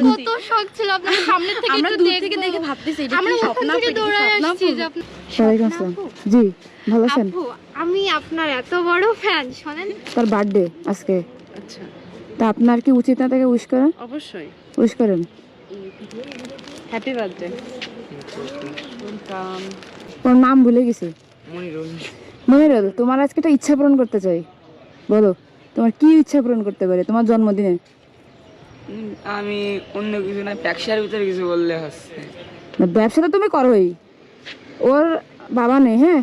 কত শখ ছিল আপনার সামনে থেকে আমরা একটু দূর থেকে দেখে ভাবতেছি এটা আমরা কি ওখান স্বপ্ন থেকে দৌড়ায় আসছি যে আপনি ওয়ালাইকুম আসসালাম। জি ভালো আছেন? আপু আমি আপনার এত বড় ফ্যান শুনেন তার বার্থডে আজকে, আচ্ছা তা আপনার কি উচিত না তাকে উইশ করা? অবশ্যই উইশ করেন। হ্যাপি বার্থডে ওয়েলকাম ওর নাম ভুলে গেছি। মনিরুল, তোমার আজকে একটা ইচ্ছা পূরণ করতে চাই, বলো তোমার কি ইচ্ছা পূরণ করতে পারে তোমার জন্মদিনে? আমি অন্য কিছু না, ব্যবসার ভিতরে কিছু বললে হচ্ছে। না, ব্যবসা তো তুমি করোই। ওর বাবা নেই, হ্যাঁ,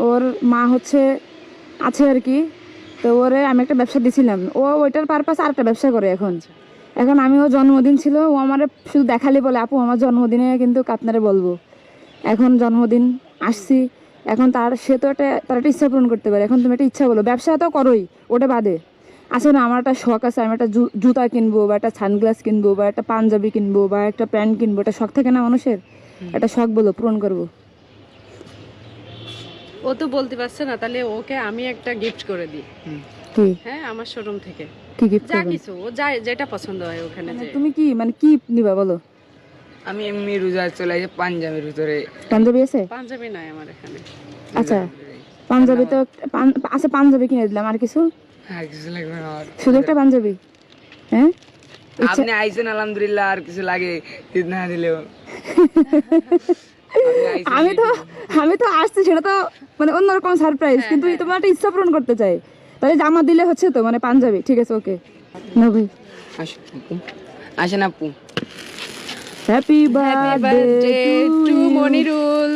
ওর মা হচ্ছে আছে আর কি। তো ওরে আমি একটা ব্যবসা দিছিলাম, ও ওইটার পারপাস আর একটা ব্যবসা করে এখন। এখন আমি ওর জন্মদিন ছিল, ও আমার শুধু দেখালে বলে আপু আমার জন্মদিনে কিন্তু আপনারে বলবো। এখন জন্মদিন আসছি, এখন সে তো তার একটা ইচ্ছা পূরণ করতে পারে। এখন তুমি একটা ইচ্ছা বলো, ব্যবসা তো করোই, ওটা বাদে আছে না আমার একটা শখ আছে, আমি একটা জুতা কিনবো বা একটা সানগ্লাস কিনবো বা একটা পাঞ্জাবি কিনবো বা একটা প্যান্ট কিনবো, একটা শখ থাকে না মানুষের, একটা শখ বলো পূরণ করবো। ও তো বলতে পারছে না, তাহলে ওকে আমি একটা গিফট করে দিই। কি হ্যাঁ আমার শোরুম থেকে কি গিফট যা করবেন? কিছু ও যা যেটা পছন্দ হয় ওখানে যে তুমি কি কি নিবা বলো? আমি এমনি রোজা চলে আসে পাঞ্জাবের ভিতরে। পাঞ্জাবি আছে? পাঞ্জাবি নাই আমার এখানে। আচ্ছা পাঞ্জাবি তো আছে, পাঞ্জাবি কিনে দিলাম। আর কিছু? আর কিছু লাগবে না আমার। শুধু একটা পাঞ্জাবি? হ্যাঁ আপনি আইছেন আলহামদুলিল্লাহ, আর কিছু লাগে ঈদ না দিলেও। আমি তো আসছি, সেটা তো মানে অন্যরকম সারপ্রাইজ, কিন্তু তোমার একটা ইচ্ছা পূরণ করতে চাই। তাহলে জামা দিলে হচ্ছে তো, মানে পাঞ্জাবি, ঠিক আছে ওকে না ভাই। আসেন আপু, আসেন আপু। Happy birthday to Monirul.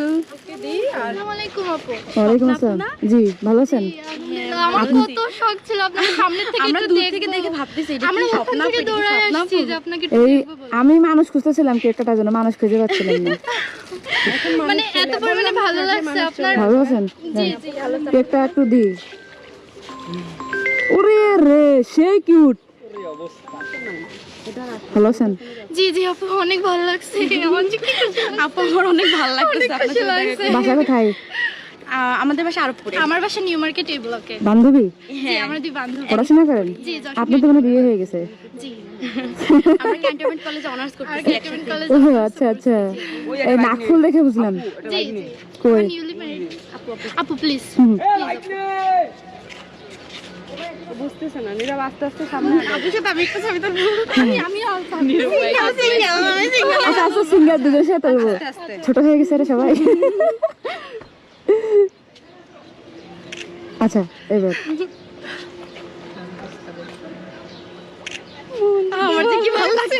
আসসালামু আলাইকুম আপু ওয়ালাইকুম আসসালাম। জি ভালো আছেন? আলহামদুলিল্লাহ, আমার কত শখ ছিল আপনার সামনে থেকে আমরা একটু দূর থেকে দেখে ভাবতেছি এটা আমরা কি ওখান স্বপ্ন থেকে দৌড়ায় আসছি যে আপনাকে একটু এই দেখবো বলে। আমি মানুষ খুঁজতেছিলাম কেক কাটার জন্য, মানুষ খুঁজে পাচ্ছিলাম না। মানে এত পরিমাণে ভালো লাগছে আপনার। ভালো আছেন? জি জি ভালো কেকটা একটু দি। ওরে রে সেই কিউট। ভালো আছেন? জি জি আপু অনেক ভালো লাগছে অনেক আপু আমার অনেক ভালো লাগতেছে আপনার খুশি সাথে লাগছে। দেখা বাসা কোথায়? আমাদের বাসা আরবপুরে। আমার বাসা নিউ মার্কেট এই ব্লকে। বান্ধবী? জি আমরা দুই বান্ধবী। পড়াশোনা করেন? জি আপনার তো কোনো বিয়ে হয়ে গেছে? জি আমরা ক্যান্টনমেন্ট কলেজে অনার্স আর করতেছি। Cantonment college. ও আচ্ছা আচ্ছা, এই নাকফুল দেখে বুঝলাম। জি জি কই? নিউলি ম্যারিড আপু প্লিজ হুম। বুঝতেছে না নীরব আস্তে আস্তে সামনে আপুর সাথে আমি একটা ছবি তুলবো। আমি আচ্ছা আচ্ছা, সিঙ্গার দুধের সাথে তুলবো। আস্তে ছোট হয়ে গেছে রে সবাই। আচ্ছা এবার আমার যে কি ভালো লাগছে